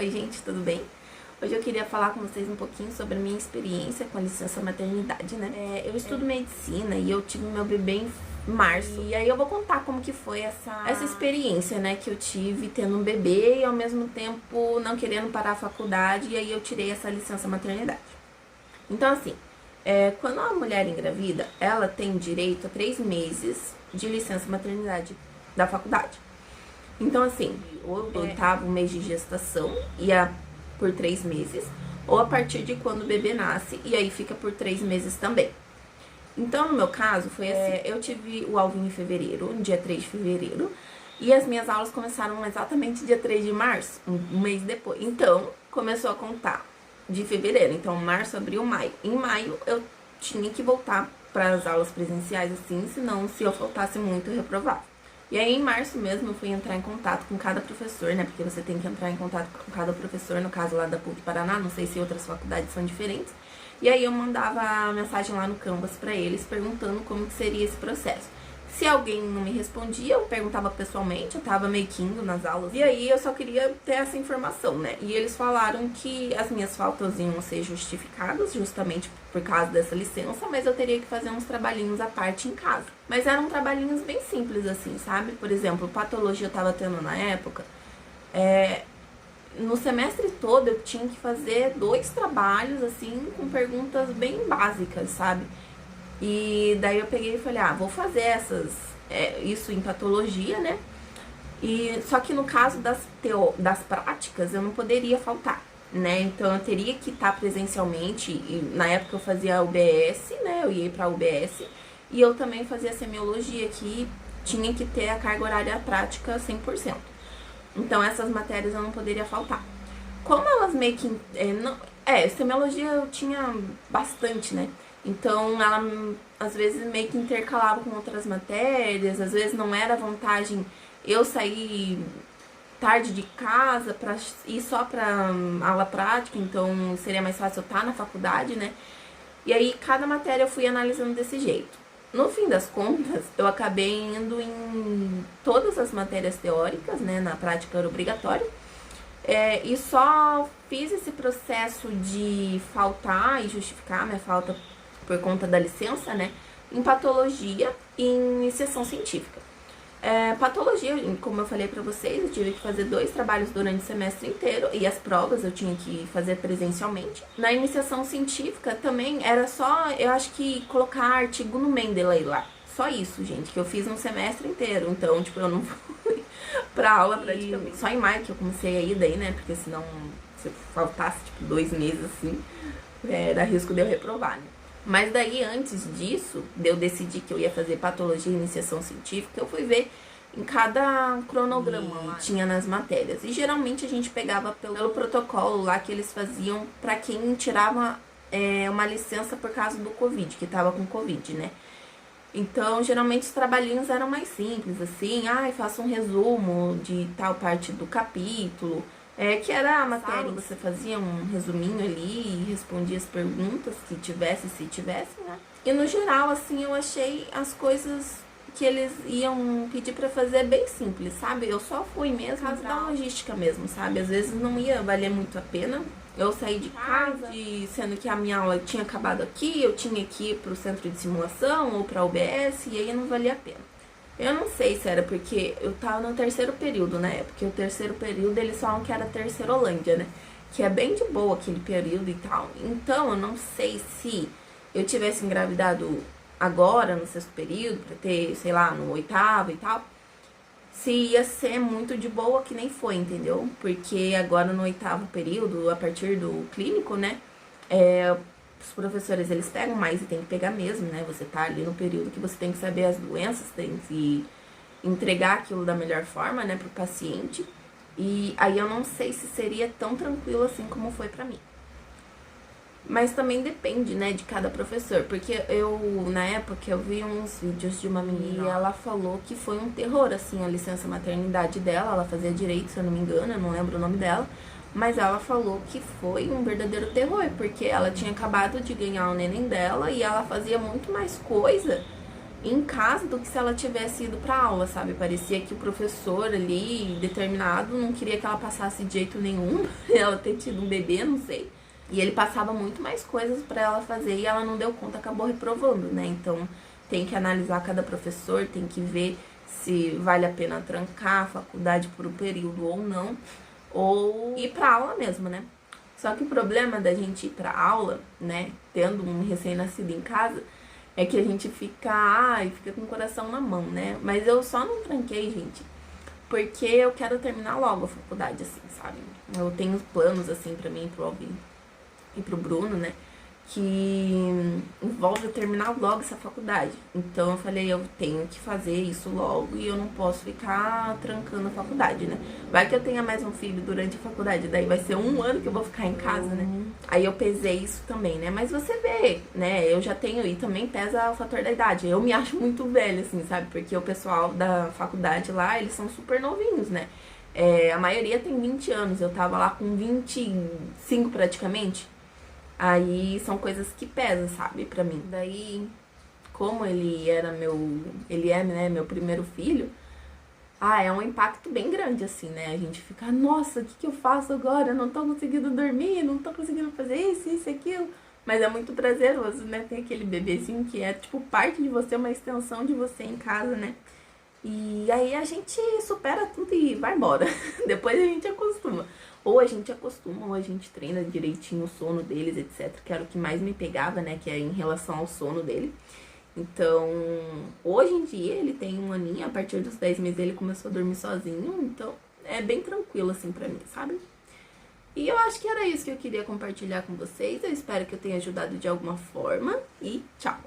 Oi gente, tudo bem? Hoje eu queria falar com vocês um pouquinho sobre a minha experiência com a licença maternidade, né? Eu estudo medicina e eu tive meu bebê em março. E aí eu vou contar como que foi essa experiência, né, que eu tive tendo um bebê e ao mesmo tempo não querendo parar a faculdade, e aí eu tirei essa licença maternidade. Então assim, quando a mulher engravida, ela tem direito a 3 meses de licença maternidade da faculdade. Então assim, o oitavo mês de gestação ia por 3 meses, ou a partir de quando o bebê nasce, e aí fica por 3 meses também. Então, no meu caso, foi assim, eu tive o Alvin em fevereiro, no dia 3 de fevereiro, e as minhas aulas começaram exatamente dia 3 de março, um mês depois. Então, começou a contar de fevereiro, então março, abril, maio. Em maio, eu tinha que voltar para as aulas presenciais, assim, senão, se eu faltasse muito, eu reprovava. E aí, em março mesmo, eu fui entrar em contato com cada professor, né? Porque você tem que entrar em contato com cada professor, no caso lá da PUC Paraná, não sei se outras faculdades são diferentes. E aí eu mandava a mensagem lá no Canvas pra eles, perguntando como que seria esse processo. Se alguém não me respondia, eu perguntava pessoalmente, eu tava meio que indo nas aulas. E aí eu só queria ter essa informação, né? E eles falaram que as minhas faltas iam ser justificadas, justamente por causa dessa licença, mas eu teria que fazer uns trabalhinhos à parte em casa. Mas eram trabalhinhos bem simples, assim, sabe? Por exemplo, patologia eu tava tendo na época, no semestre todo eu tinha que fazer 2 trabalhos, assim, com perguntas bem básicas, sabe? E daí eu peguei e falei, vou fazer isso em patologia, né? E, só que no caso das práticas eu não poderia faltar, né? Então eu teria que estar presencialmente, e na época eu fazia UBS, né? Eu ia pra UBS, e eu também fazia semiologia, que tinha que ter a carga horária prática 100%. Então essas matérias eu não poderia faltar. Como elas meio que... semiologia eu tinha bastante, né? Então ela às vezes meio que intercalava com outras matérias, às vezes não era vantagem eu sair tarde de casa pra ir só pra aula prática, então seria mais fácil eu estar na faculdade, né? E aí cada matéria eu fui analisando desse jeito. No fim das contas, eu acabei indo em todas as matérias teóricas, né? Na prática era obrigatório. E só fiz esse processo de faltar e justificar minha falta por conta da licença, né? Em patologia e em iniciação científica. Patologia, como eu falei pra vocês, eu tive que fazer 2 trabalhos durante o semestre inteiro, e as provas eu tinha que fazer presencialmente. Na iniciação científica também era só, eu acho que colocar artigo no Mendeley lá. Só isso, gente, que eu fiz um semestre inteiro. Então, tipo, eu não fui pra aula praticamente. Só em maio que eu comecei a ir daí, né? Porque senão, se eu faltasse, tipo, 2 meses assim, era risco de eu reprovar, né? Mas daí, antes disso, de eu decidir que eu ia fazer patologia e iniciação científica, eu fui ver em cada cronograma que tinha nas matérias. E geralmente a gente pegava pelo protocolo lá que eles faziam pra quem tirava uma licença por causa do Covid, que tava com Covid, né? Então, geralmente os trabalhinhos eram mais simples, assim, faça um resumo de tal parte do capítulo, que era a matéria, você fazia um resuminho ali e respondia as perguntas que tivesse, se tivesse, né? E no geral, assim, eu achei as coisas que eles iam pedir pra fazer bem simples, sabe? Eu só fui mesmo por causa da logística mesmo, sabe? Às vezes não ia valer muito a pena eu sair de casa, sendo que a minha aula tinha acabado aqui, eu tinha que ir pro centro de simulação ou pra UBS, e aí não valia a pena. Eu não sei se era porque eu tava no terceiro período, né? Porque o terceiro período eles falam que era Terceirolândia, né? Que é bem de boa aquele período e tal. Então eu não sei se eu tivesse engravidado agora, no 6º período, pra ter, sei lá, no 8º e tal, se ia ser muito de boa, que nem foi, entendeu? Porque agora no 8º período, a partir do clínico, né? Os professores, eles pegam mais e tem que pegar mesmo, né? Você tá ali no período que você tem que saber as doenças, tem que entregar aquilo da melhor forma, né, pro paciente. E aí eu não sei se seria tão tranquilo assim como foi pra mim. Mas também depende, né, de cada professor. Porque na época, eu vi uns vídeos de uma menina e ela falou que foi um terror, assim, a licença maternidade dela. Ela fazia direito, se eu não me engano, eu não lembro o nome dela. Mas ela falou que foi um verdadeiro terror, porque ela tinha acabado de ganhar o neném dela e ela fazia muito mais coisa em casa do que se ela tivesse ido pra aula, sabe? Parecia que o professor ali, determinado, não queria que ela passasse de jeito nenhum, ela ter tido um bebê, não sei. E ele passava muito mais coisas pra ela fazer e ela não deu conta, acabou reprovando, né? Então tem que analisar cada professor, tem que ver se vale a pena trancar a faculdade por um período ou não, ou ir pra aula mesmo, né? Só que o problema da gente ir pra aula, né, tendo um recém-nascido em casa, é que a gente fica com o coração na mão, né? Mas eu só não tranquei, gente, porque eu quero terminar logo a faculdade, assim, sabe? Eu tenho planos, assim, pra mim, pro Alvin e pro Bruno, né? Que envolve eu terminar logo essa faculdade. Então eu falei, eu tenho que fazer isso logo e eu não posso ficar trancando a faculdade, né? Vai que eu tenha mais um filho durante a faculdade, daí vai ser um ano que eu vou ficar em casa, né? Aí eu pesei isso também, né? Mas você vê, né? Eu já tenho, e também pesa o fator da idade. Eu me acho muito velha, assim, sabe? Porque o pessoal da faculdade lá, eles são super novinhos, né? A maioria tem 20 anos, eu tava lá com 25 praticamente. Aí são coisas que pesam, sabe, pra mim. Daí, como ele é, né, meu primeiro filho, é um impacto bem grande, assim, né? A gente fica, nossa, o que eu faço agora? Eu não tô conseguindo dormir, não tô conseguindo fazer isso, aquilo. Mas é muito prazeroso, né? Ter aquele bebezinho que é, tipo, parte de você, uma extensão de você em casa, né? E aí a gente supera tudo e vai embora. Depois a gente acostuma. Ou a gente acostuma, ou a gente treina direitinho o sono deles, etc. Que era o que mais me pegava, né? Que é em relação ao sono dele. Então, hoje em dia ele tem um aninho, a partir dos 10 meses ele começou a dormir sozinho. Então, é bem tranquilo assim pra mim, sabe? E eu acho que era isso que eu queria compartilhar com vocês. Eu espero que eu tenha ajudado de alguma forma. E tchau!